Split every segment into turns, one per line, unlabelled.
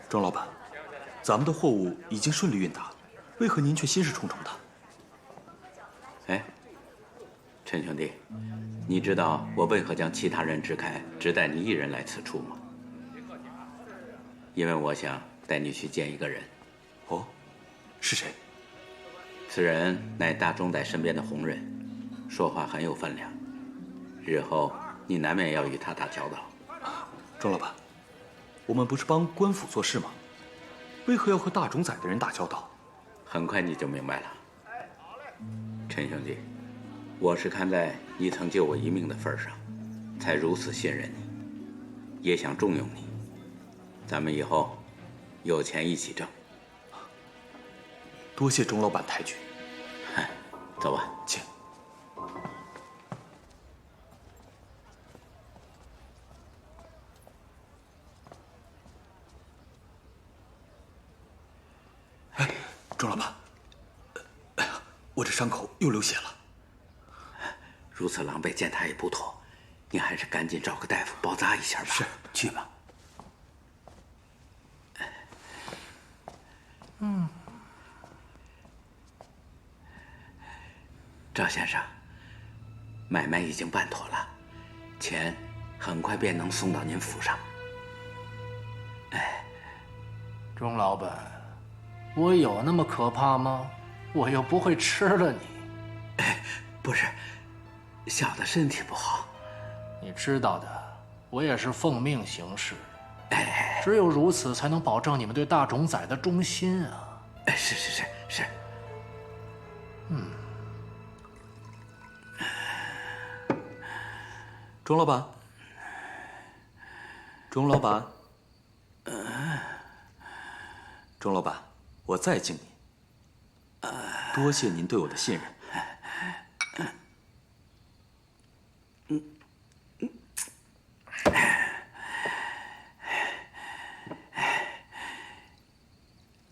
庄老板，咱们的货物已经顺利运达，为何您却心事重重的？
哎，陈兄弟，你知道我为何将其他人支开，只带你一人来此处吗？因为我想带你去见一个人。
哦，是谁？
此人乃大钟仔身边的红人，说话很有分量，日后你难免要与他打交道。
庄老板，我们不是帮官府做事吗？为何要和大冢仔的人打交道？
很快你就明白了。陈兄弟，我是看在你曾救我一命的份上，才如此信任你，也想重用你。咱们以后有钱一起挣。
多谢钟老板抬举。
走吧，
请。哎，钟老板，哎呀，我这伤口又流血了。
如此狼狈，见他也不妥，你还是赶紧找个大夫包扎一下吧。
是，
去吧。赵先生，买卖已经办妥了，钱很快便能送到您府上。
钟老板，我有那么可怕吗？我又不会吃了你。
不是，小的身体不好。
你知道的，我也是奉命行事。只有如此，才能保证你们对大冢仔的忠心啊！
是。
钟老板，钟老板，钟老板，我再敬您。多谢您对我的信任。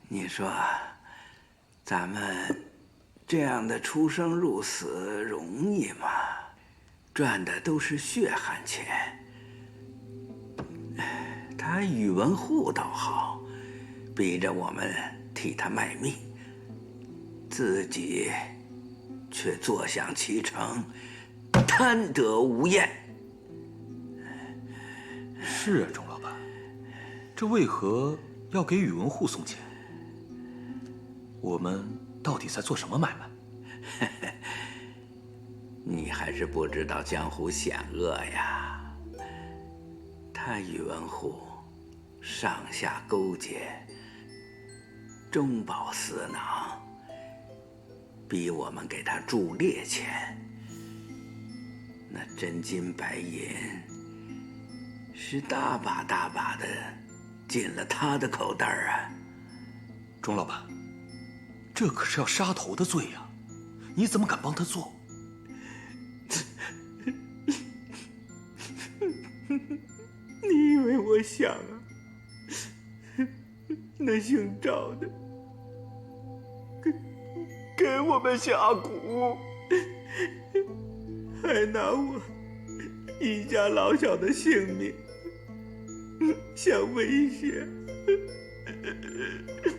你说，咱们这样的出生入死容易吗？赚的都是血汗钱。他宇文护倒好，逼着我们替他卖命，自己却坐享其成，贪得无厌。
是啊，钟老板，这为何要给宇文护送钱？我们到底在做什么买卖？
你还是不知道江湖险恶呀。他宇文护上下勾结，中饱私囊，逼我们给他铸劣钱。那真金白银是大把大把的进了他的口袋啊。
钟老板，这可是要杀头的罪呀！你怎么敢帮他做？
你以为我想啊？那姓赵的给我们下蛊，还拿我一家老小的性命相威胁，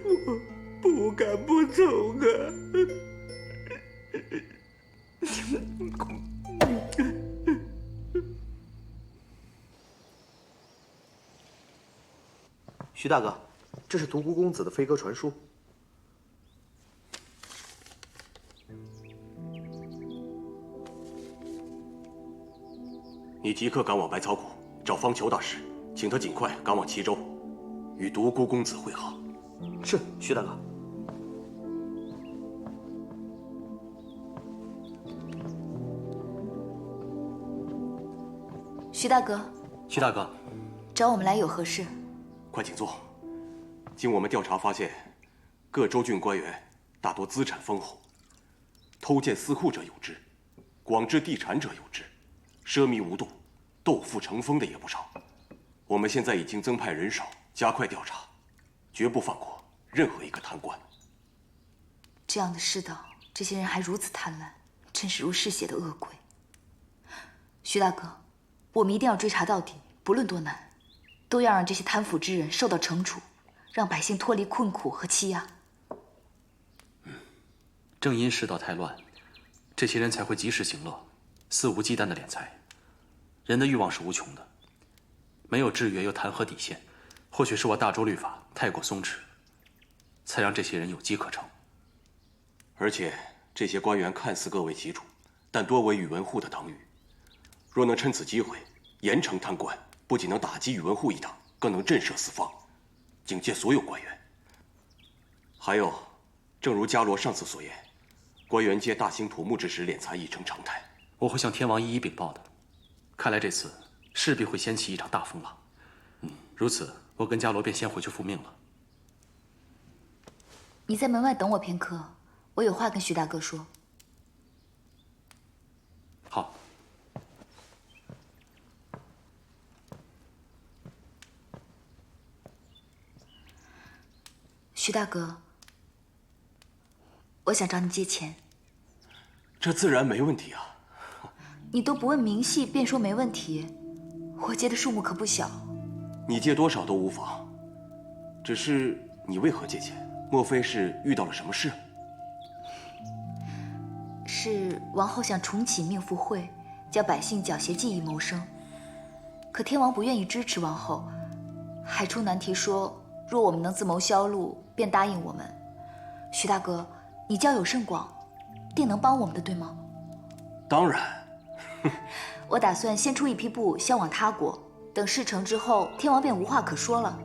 我不敢不从啊！
徐大哥，这是独孤公子的飞鸽传书。
你即刻赶往百草谷找方裘大师，请他尽快赶往齐州，与独孤公子会好。
是，徐大哥。
徐大哥，
徐大哥，
找我们来有何事？
快请坐。经我们调查发现，各州郡官员大多资产丰厚，偷建私库者有之，广置地产者有之，奢靡无度、斗富成风的也不少。我们现在已经增派人手，加快调查，绝不放过任何一个贪官。
这样的世道，这些人还如此贪婪，真是如嗜血的恶鬼。徐大哥，我们一定要追查到底，不论多难，都要让这些贪腐之人受到惩处，让百姓脱离困苦和欺压。
正因世道太乱，这些人才会及时行乐，肆无忌惮的敛财。人的欲望是无穷的，没有制约又谈何底线？或许是我大周律法太过松弛，才让这些人有机可乘。
而且这些官员看似各为其主，但多为宇文护的党羽。若能趁此机会严惩贪官，不仅能打击宇文护一党，更能震慑四方，警戒所有官员。还有，正如伽罗上次所言，官员借大兴土木之时敛财已成常态。
我会向天王一一禀报的。看来这次势必会掀起一场大风浪。如此，我跟伽罗便先回去复命了。
你在门外等我片刻，我有话跟徐大哥说。
好。
徐大哥，我想找你借钱。
这自然没问题啊。
你都不问明细便说没问题，我借的数目可不小。
你借多少都无妨，只是你为何借钱？莫非是遇到了什么事？
是王后想重启命妇会，叫百姓缴械技艺谋生。可天王不愿意支持王后，还出难题说，若我们能自谋销路，便答应我们。徐大哥，你交友甚广，定能帮我们的，对吗？
当然。
我打算先出一批布销往他国，等事成之后，天王便无话可说了。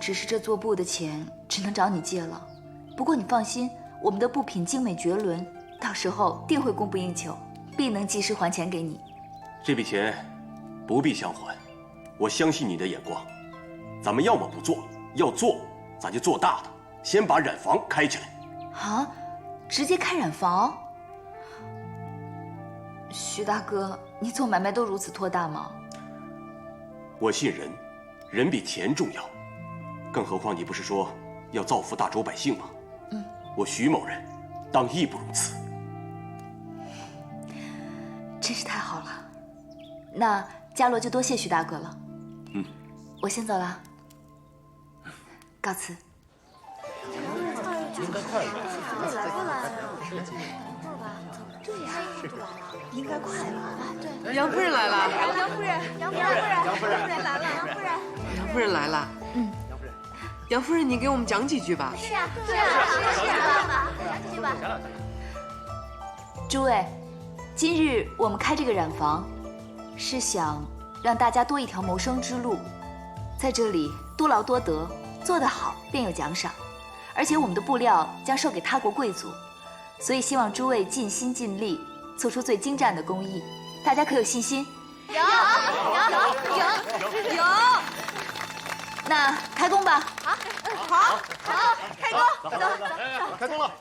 只是这做布的钱只能找你借了。不过你放心，我们的布品精美绝伦，到时候定会供不应求，必能及时还钱给你。
这笔钱不必相还，我相信你的眼光。咱们要么不做，要做咱就做大的，先把染坊开起来。
啊，直接开染坊？徐大哥，你做买卖都如此托大吗？
我信人，人比钱重要。更何况你不是说要造福大周百姓吗？我徐某人当义不容辞。
真是太好了，那伽罗就多谢徐大哥了。我先走了，告辞。
应该快了，来不来？对呀，应该快了。对，
杨夫人来了。
杨夫人来了。
杨夫人来了。杨夫人，你给我们讲几句吧。
是啊，讲几句吧。
诸位，今日我们开这个染坊，是想让大家多一条谋生之路，在这里多劳多得，做得好便有奖赏，而且我们的布料将售给他国贵族，所以希望诸位尽心尽力，做出最精湛的工艺。大家可有信心？有。那开工吧。
好，开工，走，
开工了。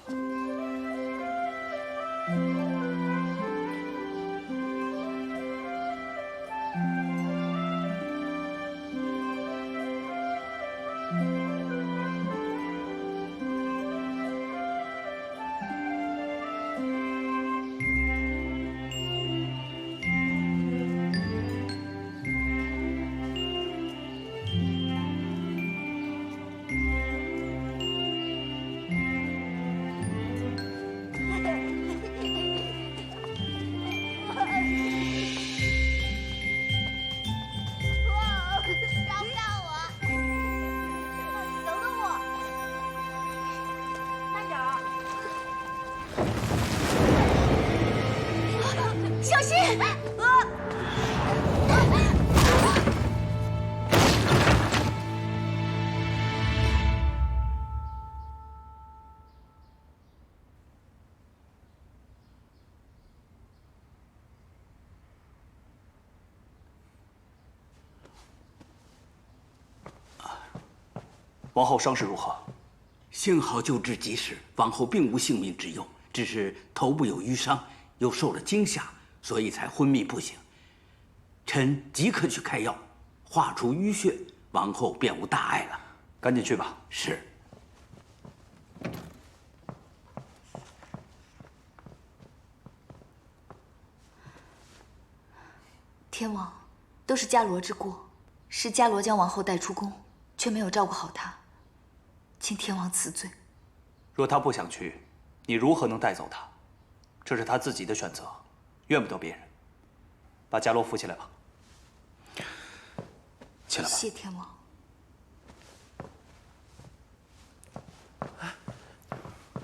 小心！
王后伤势如何？
幸好救治及时，王后并无性命之忧，只是头部有淤伤，又受了惊吓，所以才昏迷不醒。臣即刻去开药，化除淤血，王后便无大碍了。
赶紧去吧。
是。
天王，都是伽罗之过，是伽罗将王后带出宫，却没有照顾好她，请天王赐罪。
若他不想去，你如何能带走他？这是他自己的选择，怨不得别人。把伽罗扶起来吧。
起来吧。
谢天王。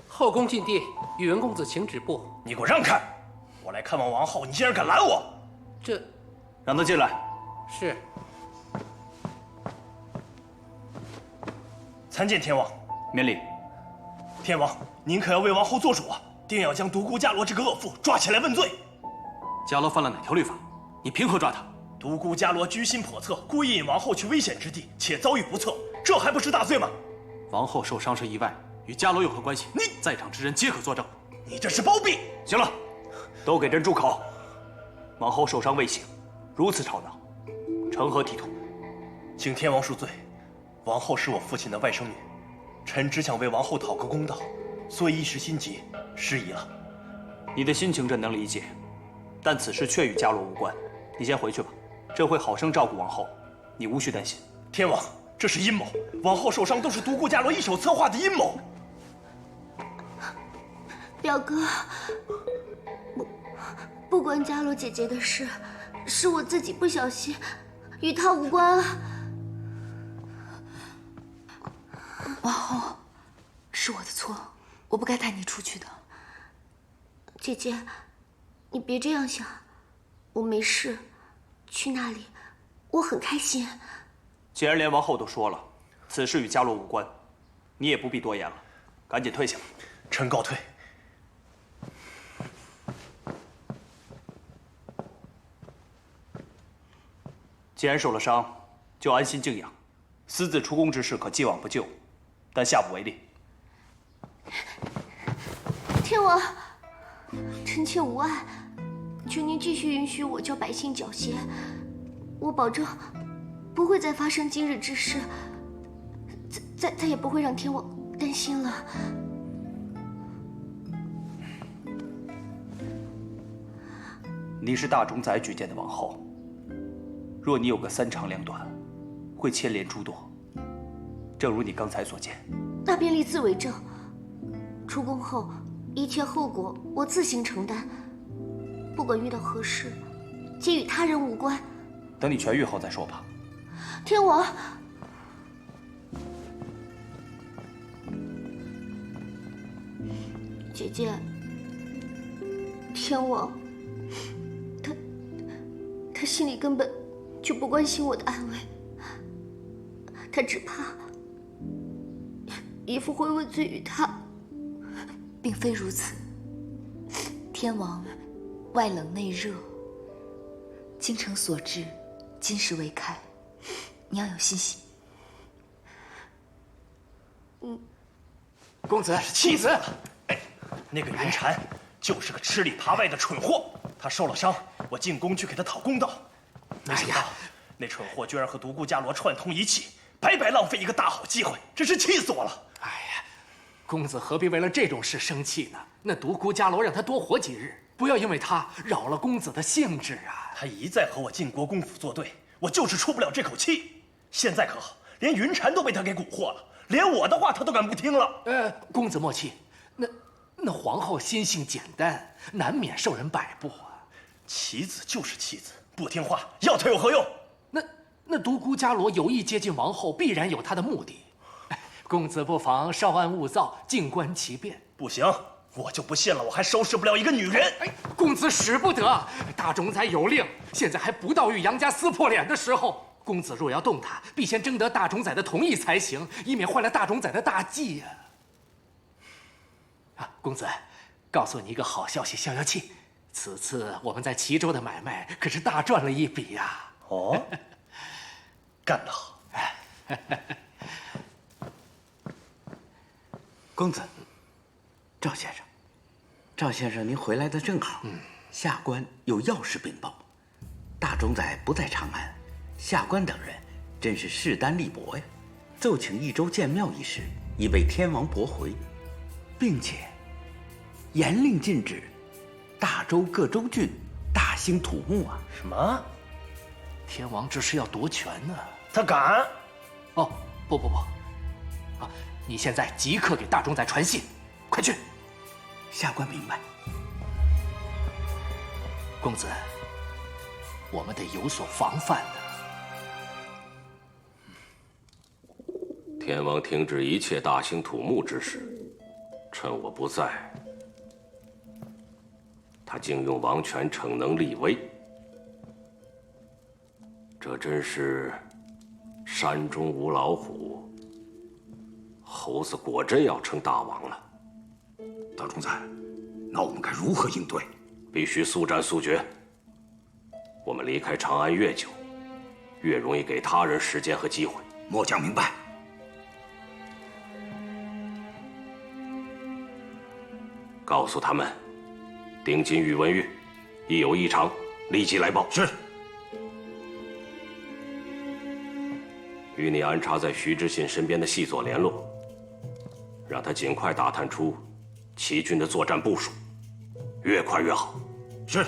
后宫禁地，宇文公子请止步。
你给我让开！我来看望王后，你竟然敢拦我！
这，
让他进来。
是。
参见天王。
免礼。
天王，您可要为王后做主啊！定要将独孤伽罗这个恶妇抓起来问罪。
伽罗犯了哪条律法？你凭何抓他？
独孤伽罗居心叵测，故意引王后去危险之地，且遭遇不测，这还不是大罪吗？
王后受伤是意外，与伽罗有何关系？你在场之人皆可作证。
你这是包庇！
行了，都给朕住口！王后受伤未醒，如此吵闹，成何体统？
请天王恕罪，王后是我父亲的外甥女，臣只想为王后讨个公道，所以一时心急，失仪了。
你的心情朕能理解，但此事却与伽罗无关。你先回去吧，朕会好生照顾王后，你无需担心。
天王，这是阴谋，王后受伤都是独孤伽罗一手策划的阴谋。
表哥，不关伽罗姐姐的事，是我自己不小心，与她无关啊。
王后，是我的错，我不该带你出去的。
姐姐，你别这样想，我没事，去那里我很开心。
既然连王后都说了，此事与伽罗无关，你也不必多言了，赶紧退下。
臣告退。
既然受了伤，就安心静养，私自出宫之事可既往不咎，但下不为例。
天王，臣妾无碍，求您继续允许我教百姓缴械，我保证不会再发生今日之事，再也不会让天王担心了。
你是大冢宰举荐的王后，若你有个三长两短，会牵连诸多。正如你刚才所见，
那便立字为证。出宫后，一切后果我自行承担，不管遇到何事，皆与他人无关。
等你痊愈后再说吧。
天王，姐姐，天王，他心里根本就不关心我的安危，他只怕义父会问罪于他。
并非如此，天王外冷内热，京城所至，今时未开，你要有信心。
公子，
气死了！哎，那个云禅就是个吃里扒外的蠢货，他受了伤，我进宫去给他讨公道，没想到那蠢货居然和独孤伽罗串通一气，白白浪费一个大好机会，真是气死我了！
哎呀，公子何必为了这种事生气呢？那独孤伽罗让他多活几日，不要因为他扰了公子的兴致啊！
他一再和我晋国公府作对，我就是出不了这口气。现在可好，连云禅都被他给蛊惑了，连我的话他都敢不听了。
公子莫气，那皇后心性简单，难免受人摆布啊。
棋子就是棋子，不听话，要他有何用？
那独孤伽罗有意接近王后，必然有他的目的。公子不妨稍安勿躁，静观其变。
不行，我就不信了，我还收拾不了一个女人。
公子使不得，大冢宰有令，现在还不到与杨家撕破脸的时候。公子若要动他，必先征得大冢宰的同意才行，以免坏了大冢宰的大计呀。公子，告诉你一个好消息，消消气。此次我们在齐州的买卖可是大赚了一笔呀！
哦，干得好！
公子，赵先生，赵先生，您回来的正好。下官有要事禀报，大冢宰不在长安，下官等人真是势单力薄呀，奏请益州建庙一事已被天王驳回，并且严令禁止大州各州郡大兴土木啊！
什么？
天王这是要夺权呢。
他敢？
哦，不，啊，你现在即刻给大冢宰传信，快去。
下官明白。
公子，我们得有所防范呢。
天王停止一切大兴土木之事，趁我不在，他竟用王权逞能立威，这真是山中无老虎，猴子果真要称大王了。
大冢宰，那我们该如何应对？
必须速战速决。我们离开长安越久，越容易给他人时间和机会。
末将明白。
告诉他们，丁金宇文玉一有异常，立即来报。
是。
与你安插在徐知信身边的细作联络，让他尽快打探出齐军的作战部署，越快越好。
是。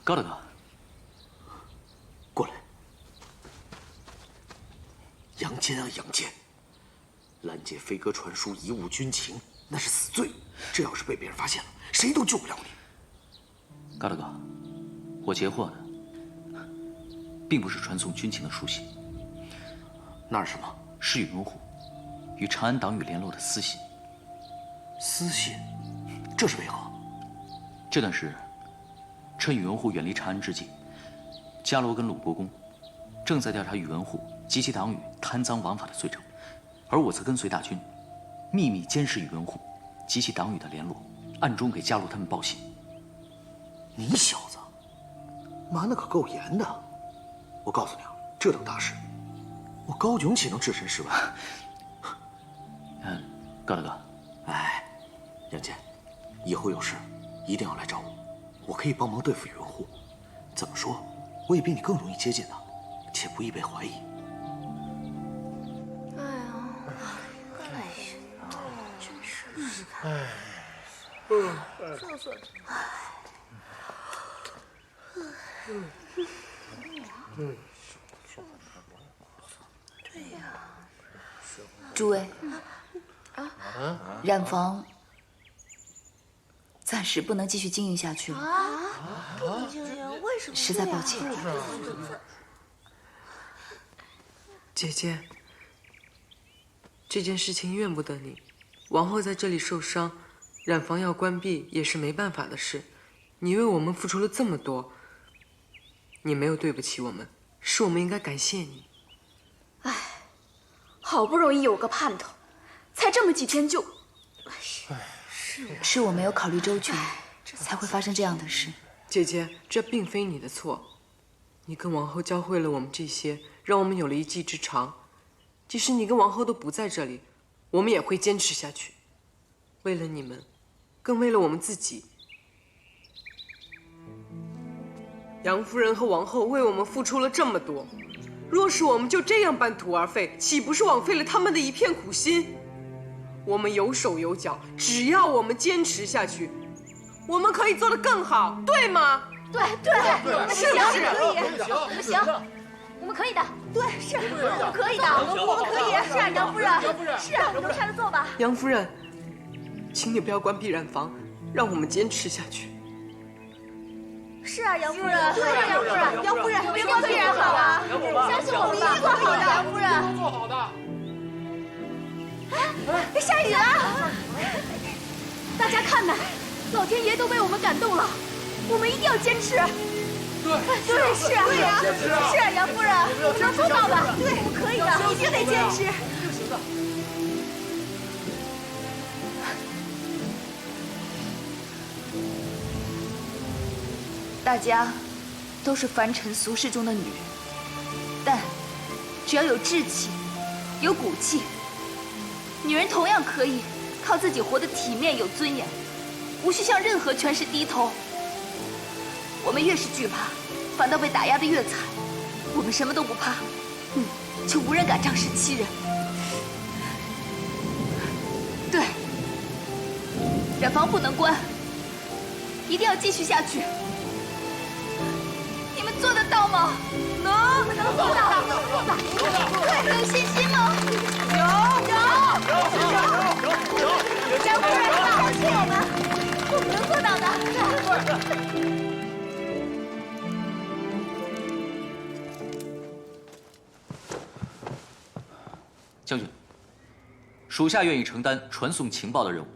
高大哥，
过来。杨坚啊，杨坚，拦截飞鸽传书，贻误军情，那是死罪。这要是被别人发现了，谁都救不了你。
高大哥，我截获的并不是传送军情的书信，
那是什么？
是宇文护与长安党羽联络的私信。
私信？这是为何？
这段时日，趁宇文护远离长安之际，伽罗跟鲁国公正在调查宇文护及其党羽贪赃枉法的罪证，而我则跟随大军，秘密监视宇文护及其党羽的联络，暗中给伽罗他们报信。
你小子瞒得可够严的！我告诉你啊，这等大事，我高炯岂能置身事外？
高大哥，
哎，杨坚，以后有事一定要来找我，我可以帮忙对付宇文护。怎么说，我也比你更容易接近他，且不易被怀疑。
哎呀，真是，
哎，
算算。
对呀。诸位，染坊暂时不能继续经营下去了。
不能经营？为什么？
实在抱歉。
姐姐，这件事情怨不得你。王后在这里受伤，染坊要关闭也是没办法的事。你为我们付出了这么多，你没有对不起我们，是我们应该感谢你。
唉，好不容易有个盼头，才这么几天就……
是我没有考虑周全，才会发生这样的事。
姐姐，这并非你的错。你跟王后教会了我们这些，让我们有了一技之长。即使你跟王后都不在这里，我们也会坚持下去。为了你们，更为了我们自己。杨夫人和王后为我们付出了这么多，若是我们就这样半途而废，岂不是枉费了他们的一片苦心？我们有手有脚，只要我们坚持下去，我们可以做得更好，对吗？
对，我们
是不是？
我们行，我们可以的。对，是，我们可以的，我们可以。是啊，杨夫人，是啊，我们都下来做吧。
杨夫人，请你不要关闭染房，让我们坚持下去。
是啊，杨夫人，对啊，杨夫人，杨夫人，别关闭染坊了，相信我们一定做好的，杨夫人。
都做好的。
哎，下雨了！大家看呐，老天爷都被我们感动了，我们一定要坚持。
对，
是啊，对呀，是啊，杨夫人，我们能做到的，对，我们可以的，一定得坚持。
一定行的。
大家都是凡尘俗世中的女人，但只要有志气，有骨气，女人同样可以靠自己活得体面有尊严，无需向任何权势低头。我们越是惧怕，反倒被打压得越惨。我们什么都不怕，却无人敢仗势欺人。对，染坊不能关，一定要继续下去。你们做得到吗？能做到，对，有信心吗？有。杨夫人，相信我们能做到的。
将军，属下愿意承担传送情报的任务。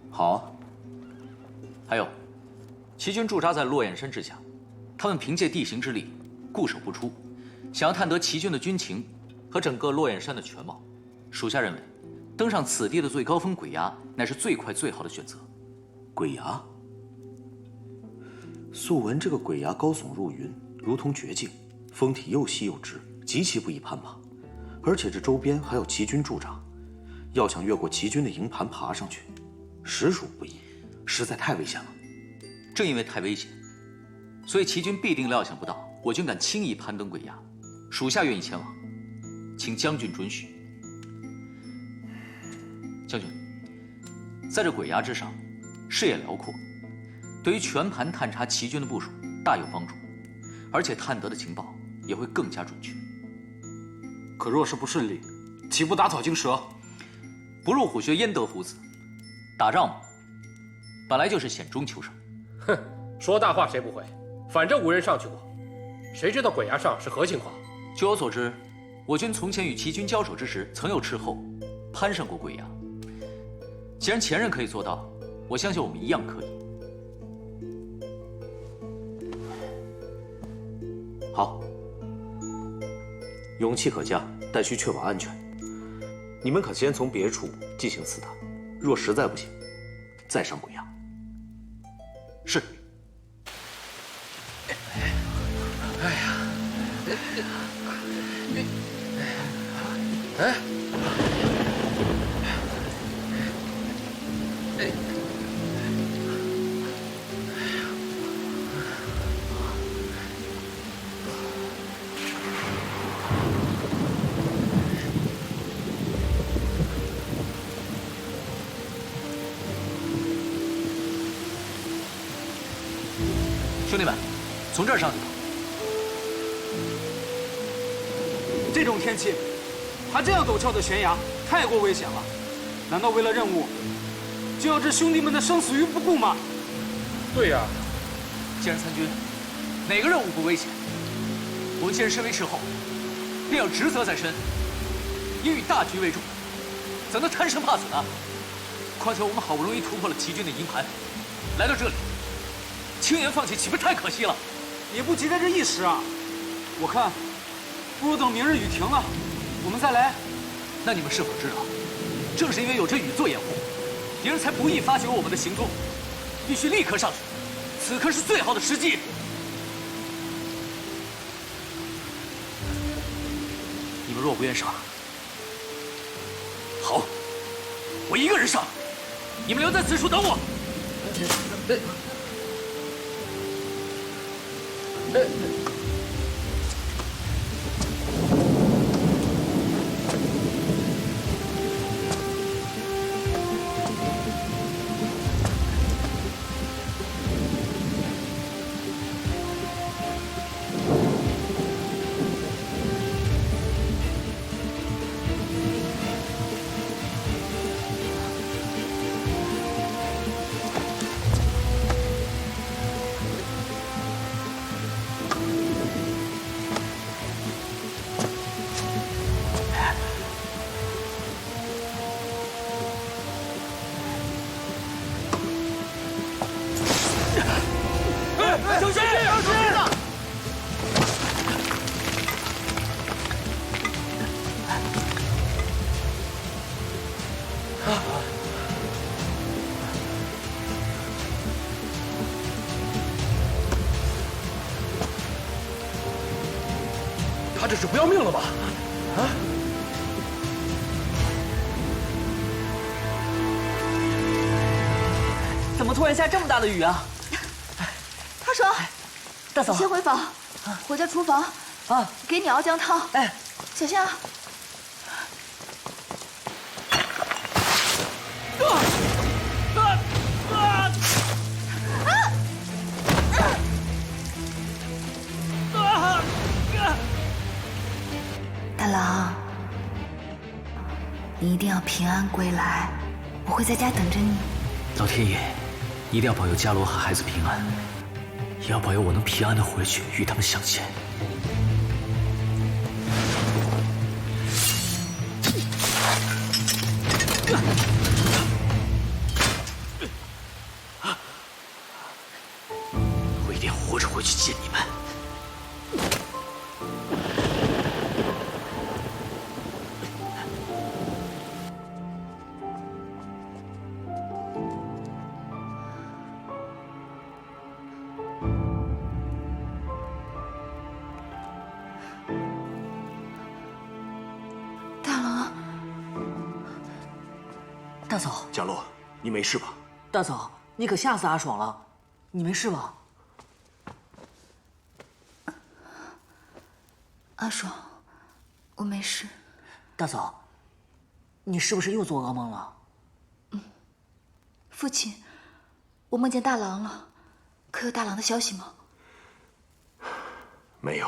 好啊。
还有，齐军驻扎在洛阳山之下，他们凭借地形之力，固守不出。想要探得齐军的军情和整个洛阳山的全貌，属下认为，登上此地的最高峰鬼崖乃是最快最好的选择。
鬼崖？素闻这个鬼崖高耸入云，如同绝境，峰体又细又直，极其不易攀爬。而且这周边还有齐军驻扎，要想越过齐军的营盘爬上去，实属不易，实在太危险了。
正因为太危险，所以齐军必定料想不到我军敢轻易攀登鬼崖。属下愿意前往，请将军准许。将军，在这鬼崖之上，视野辽阔，对于全盘探查齐军的部署大有帮助，而且探得的情报也会更加准确。可若是不顺利，岂不打草惊蛇？不入虎穴，焉得虎子？打仗嘛，本来就是险中求胜。
哼，说大话谁不会？反正无人上去过，谁知道鬼崖上是何情况？
据我所知，我军从前与齐军交手之时，曾有斥候攀上过鬼崖。既然前人可以做到，我相信我们一样可以。
好。勇气可嘉，但需确保安全。你们可先从别处进行刺探，若实在不行，再上鬼崖。
是。
哎呀，哎，
兄弟们，从这儿上去吧。
这种天气，爬这样陡峭的悬崖，太过危险了。难道为了任务，就要置兄弟们的生死于不顾吗？
对呀。
既然参军，哪个任务不危险？我们既然身为斥候，便要职责在身，应以大局为重，怎能贪生怕死呢？况且我们好不容易突破了齐军的营盘，来到这里，轻言放弃，岂不太可惜了？
也不急在这一时啊！我看，不如等明日雨停了，我们再来。
那你们是否知道，正是因为有这雨做掩护，敌人才不易发觉我们的行踪，必须立刻上去。此刻是最好的时机。你们若不愿上，好，我一个人上，你们留在此处等我。
小心！小心！
他这是不要命了吧？啊！
怎么突然下这么大的雨啊？
他说：“
大嫂，
你先回房，我在厨房
啊，
给你熬姜汤。
哎，
小心啊！”大郎，你一定要平安归来，我会在家等着你。
老天爷，一定要保佑伽罗和孩子平安，也要保佑我能平安的回去与他们相见。我一定要活着回去见你们。
大嫂，
贾洛，你没事吧？
大嫂，你可吓死阿爽了，你没事吧？
阿爽，我没事。
大嫂，你是不是又做噩梦了？
父亲，我梦见大郎了，可有大郎的消息吗？
没有。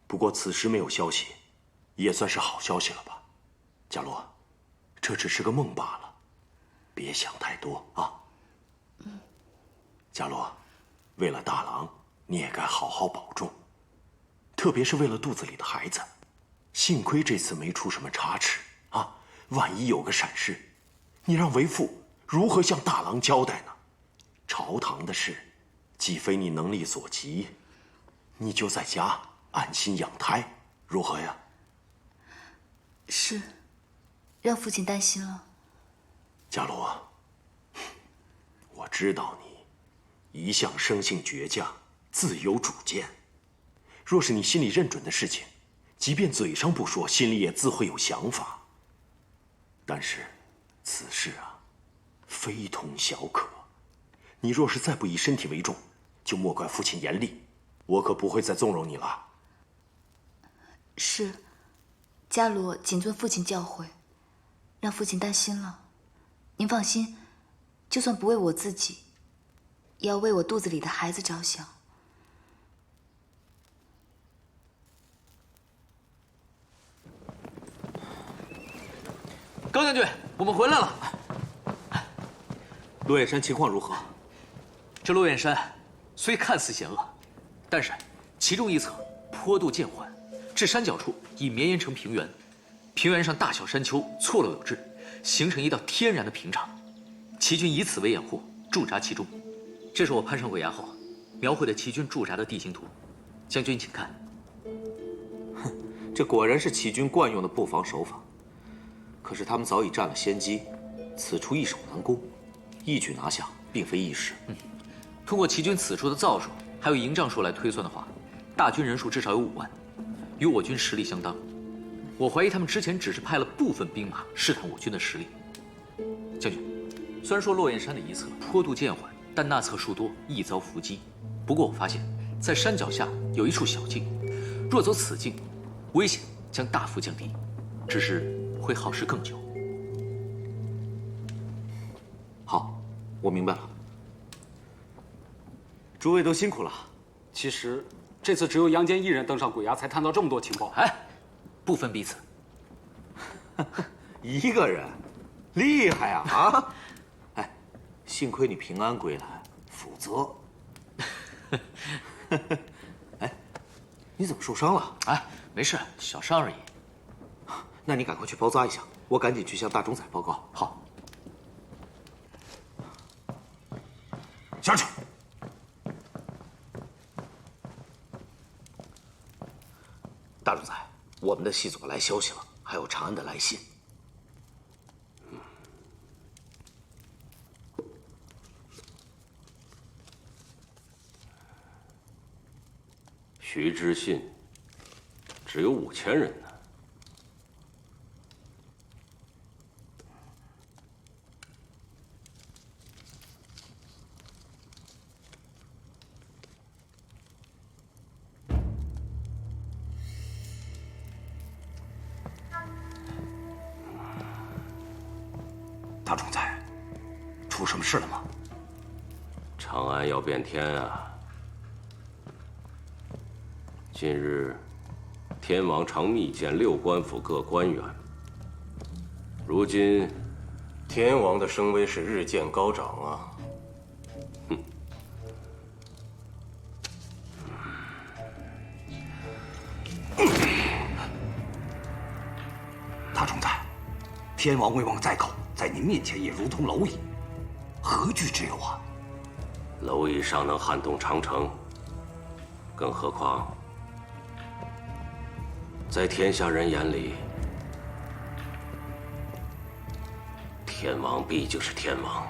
不过此时没有消息，也算是好消息了吧？贾洛，这只是个梦罢了，别想太多啊。贾洛，为了大郎，你也该好好保重，特别是为了肚子里的孩子。幸亏这次没出什么差池啊，万一有个闪失，你让为父如何向大郎交代呢？朝堂的事，既非你能力所及，你就在家安心养胎，如何呀？
是，让父亲担心了。
伽罗，我知道你一向生性倔强，自有主见。若是你心里认准的事情，即便嘴上不说，心里也自会有想法。但是，此事啊，非同小可。你若是再不以身体为重，就莫怪父亲严厉，我可不会再纵容你了。
是，伽罗谨遵父亲教诲，让父亲担心了。您放心，就算不为我自己，也要为我肚子里的孩子着想。
高将军，我们回来了。
落雁山情况如何？
这落雁山虽看似险恶，但是其中一侧坡度渐缓，至山脚处已绵延成平原，平原上大小山丘错落有致，形成一道天然的屏障。齐军以此为掩护，驻扎其中。这是我攀上鬼崖后描绘的齐军驻扎的地形图，将军请看。
哼，这果然是齐军惯用的布防手法。可是他们早已占了先机，此处易守难攻，一举拿下并非易事。
通过齐军此处的造数，还有营帐数来推算的话，大军人数至少有5万，与我军实力相当。我怀疑他们之前只是派了部分兵马试探我军的实力。将军，虽然说落雁山的一侧坡度渐缓，但那侧树多，易遭伏击。不过我发现，在山脚下有一处小径，若走此径，危险将大幅降低，只是会耗时更久。
好，我明白了。诸位都辛苦了。
其实这次只有杨坚一人登上鬼崖，才探到这么多情报。
哎，不分彼此。
一个人，厉害啊！啊，哎，幸亏你平安归来，否则……哎，你怎么受伤了？
哎，没事，小伤而已。
那你赶快去包扎一下，我赶紧去向大冢宰报告。
好。
下去。
我们的细作来消息了，还有长安的来信。
徐知信只有5000人呢。
大总裁，出什么事了吗？
长安要变天啊！近日，天王常密见6官府各官员。如今，
天王的声威是日渐高涨啊！
大总裁，天王威望再高，在您面前也如同蝼蚁，何惧之有啊？
蝼蚁尚能撼动长城，更何况在天下人眼里，天王毕竟是天王。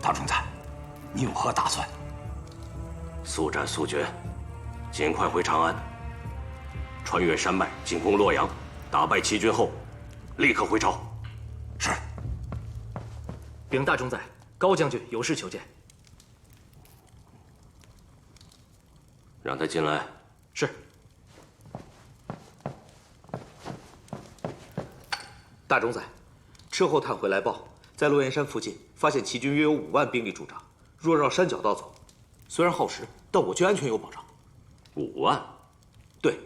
大总裁，你有何打算？
速战速决，尽快回长安，穿越山脉进攻洛阳，打败齐军后，立刻回朝。
是。
禀大总宰，高将军有事求见。
让他进来。
是。
大总宰，车后探回来报，在洛阳山附近发现齐军约有5万兵力驻扎，若绕山脚道走，虽然耗时，但我军安全有保障。
5万？
对。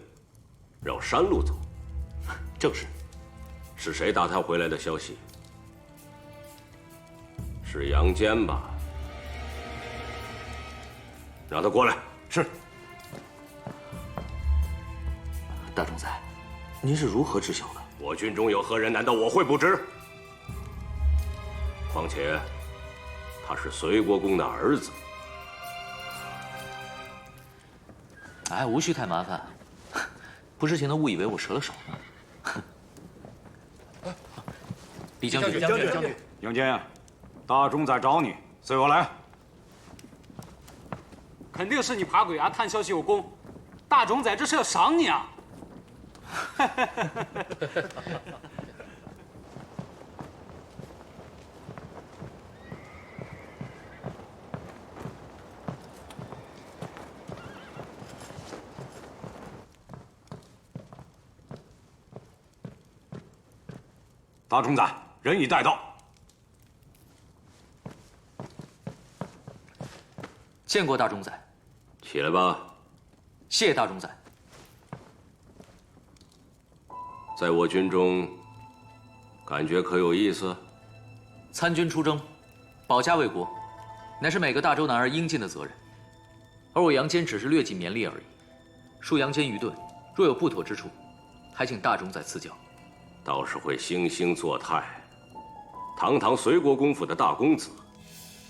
绕山路走？
正是。
是谁打探回来的消息？是杨坚吧？让他过来。
是。
大总裁，您是如何知晓的？
我军中有何人？难道我会不知？况且，他是隋国公的儿子。
哎，无需太麻烦，不知情的误以为我折了手呢。李将军，
杨坚，大总宰找你，随我来。
肯定是你爬鬼崖探消息有功，大总宰这是要赏你啊！
大总宰，人已带到。
见过大总宰。
起来吧。
谢大总宰。
在我军中，感觉可有意思？
参军出征，保家卫国，乃是每个大周男儿应尽的责任。而我杨坚只是略尽绵力而已。恕杨坚愚钝，若有不妥之处，还请大总宰赐教。
倒是会惺惺作态。堂堂隋国公府的大公子，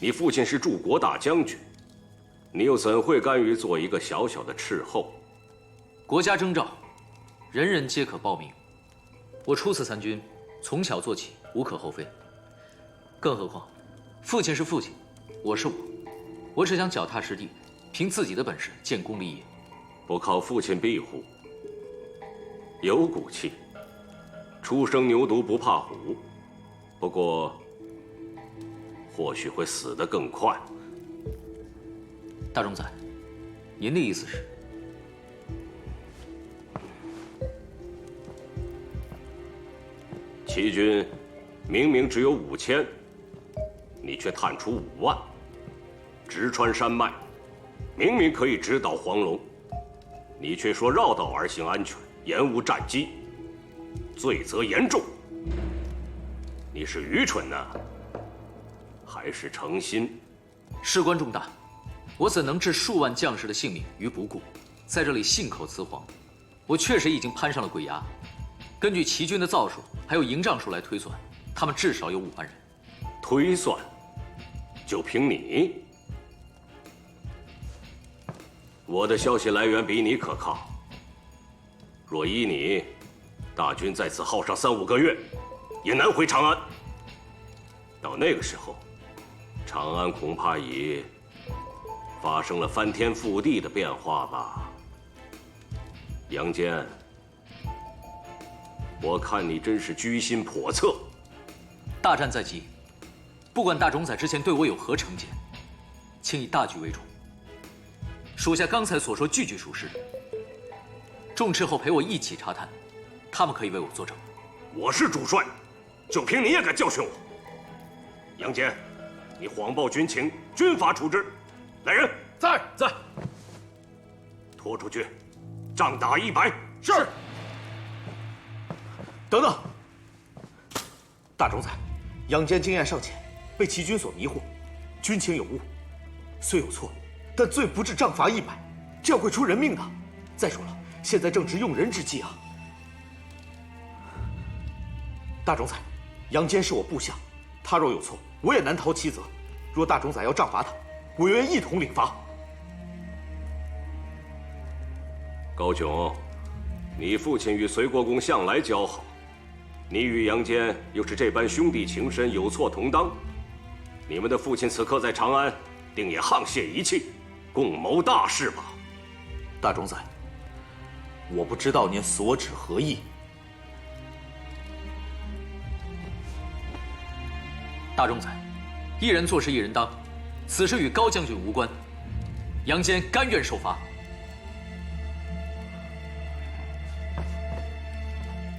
你父亲是柱国大将军，你又怎会甘于做一个小小的斥候？
国家征召，人人皆可报名。我初次参军，从小做起，无可厚非。更何况，父亲是父亲，我是我，我只想脚踏实地，凭自己的本事建功立业。
不靠父亲庇护，有骨气。初生牛犊不怕虎，不过或许会死得更快。
大总宰，您的意思是？
齐军明明只有5000，你却探出5万，直穿山脉，明明可以直捣黄龙，你却说绕道而行安全，延误战机。罪责严重，你是愚蠢呢，还是诚心？
事关重大，我怎能置数万将士的性命于不顾？在这里信口雌黄，我确实已经攀上了鬼崖。根据齐军的造数还有营帐数来推算，他们至少有5万人。
推算？就凭你？我的消息来源比你可靠，若依你，大军在此耗上3、5个月，也难回长安。到那个时候，长安恐怕已发生了翻天覆地的变化吧。杨坚，我看你真是居心叵测。
大战在即，不管大冢宰之前对我有何成见，请以大局为重。属下刚才所说句句属实。众斥候陪我一起查探，他们可以为我作证。
我是主帅，就凭你也敢教训我？杨坚，你谎报军情，军法处置。来人，
在。
拖出去，杖打100。
是。等等，大冢宰，杨坚经验尚浅，被齐军所迷惑，军情有误，虽有错，但罪不至杖罚100，这样会出人命的。再说了，现在正值用人之际啊。大冢宰，杨坚是我部下，他若有错，我也难逃其责。若大冢宰要杖罚他，我愿一同领罚。
高炯，你父亲与隋国公向来交好，你与杨坚又是这般兄弟情深，有错同当。你们的父亲此刻在长安，定也沆瀣一气，共谋大事吧？
大冢宰，我不知道您所指何意。
大冢宰，一人做事一人当，此事与高将军无关。杨坚甘愿受罚。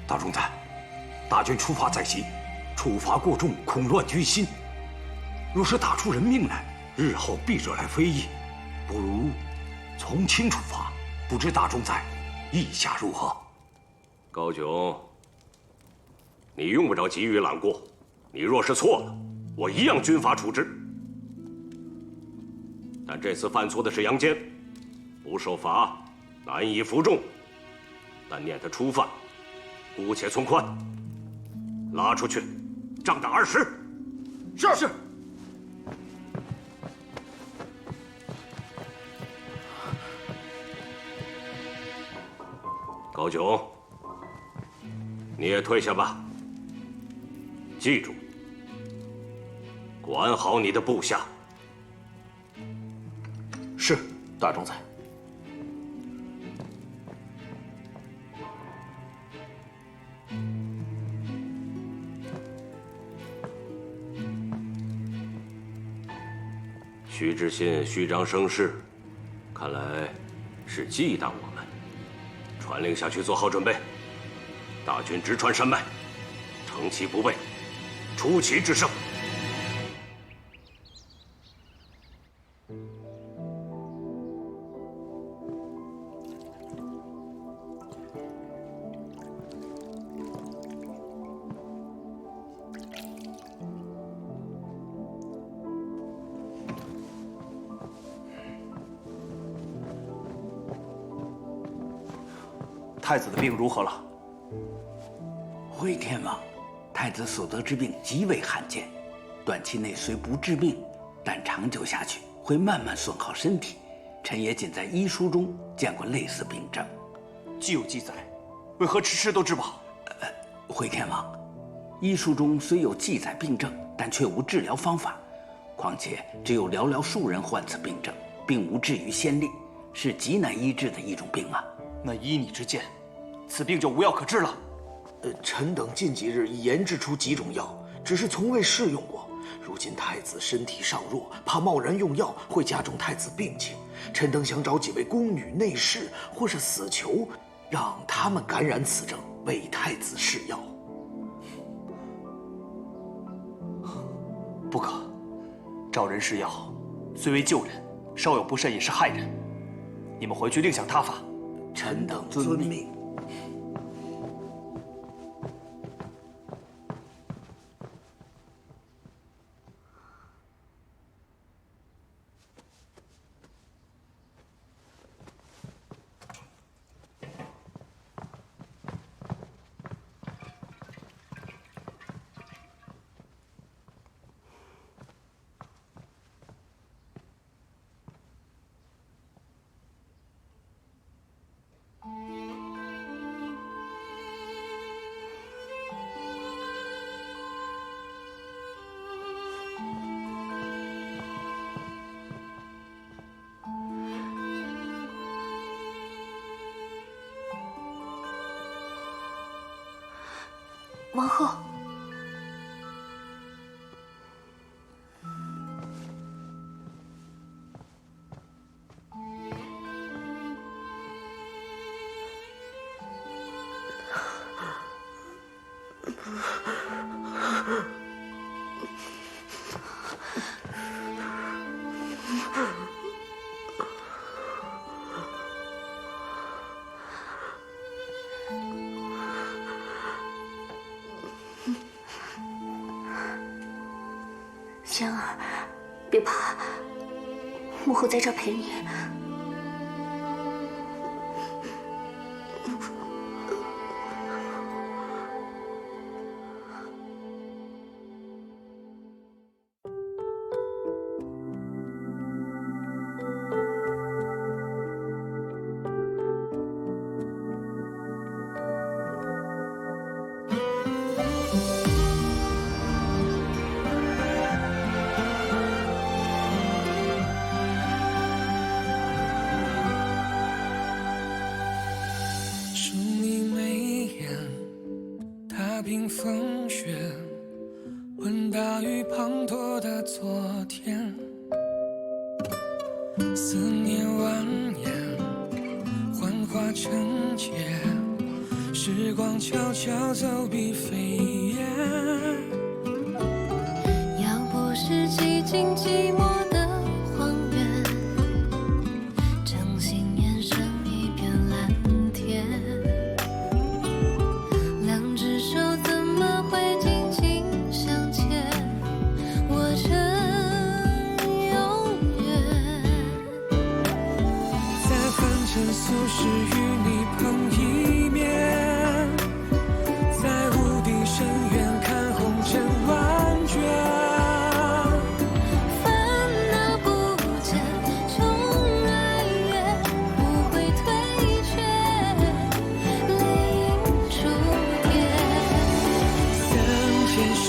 大冢宰，大军出发在即，处罚过重，恐乱军心。若是打出人命来，日后必惹来非议，不如从轻处罚。不知大冢宰意下如何？
高炯，你用不着急于揽过。你若是错了，我一样军法处置。但这次犯错的是杨坚，不受罚，难以服众。但念他初犯，姑且从宽。拉出去，杖打20。是。高炯，你也退下吧。记住，管好你的部下。
是，大冢宰。
徐知信虚张声势，看来是忌惮我们。传令下去，做好准备。大军直穿山脉，乘其不备，出奇制胜。
太子的病如何了？
回天王，太子所得之病极为罕见，短期内虽不治病，但长久下去会慢慢损耗身体。臣也仅在医书中见过类似病症。
既有记载，为何迟迟都治不好？
回天王，医书中虽有记载病症，但却无治疗方法。况且只有寥寥数人患此病症，并无治愈先例，是极难医治的一种病啊。
那依你之见，此病就无药可治了？
臣等近几日已研制出几种药，只是从未试用过。如今太子身体尚弱，怕贸然用药会加重太子病情。臣等想找几位宫女、内侍或是死囚，让他们感染此症，为太子试药。
不可，找人试药，虽为救人，稍有不慎也是害人。你们回去另想他法。
臣等遵命。
王后。仙儿，别怕，母后在这儿陪你。
冰风雪，问大雨滂沱的昨天，思念蜿蜒，幻化成劫，时光悄悄走笔飞燕。
要不是寂静寂寞的荒原，掌心延伸一片蓝天。两只手怎么会紧紧相牵，握成永远。
在凡尘俗世与你碰一面，在无底深渊看红尘万卷。
烦恼不减，宠爱越不会退却，泪影初跌。
三千世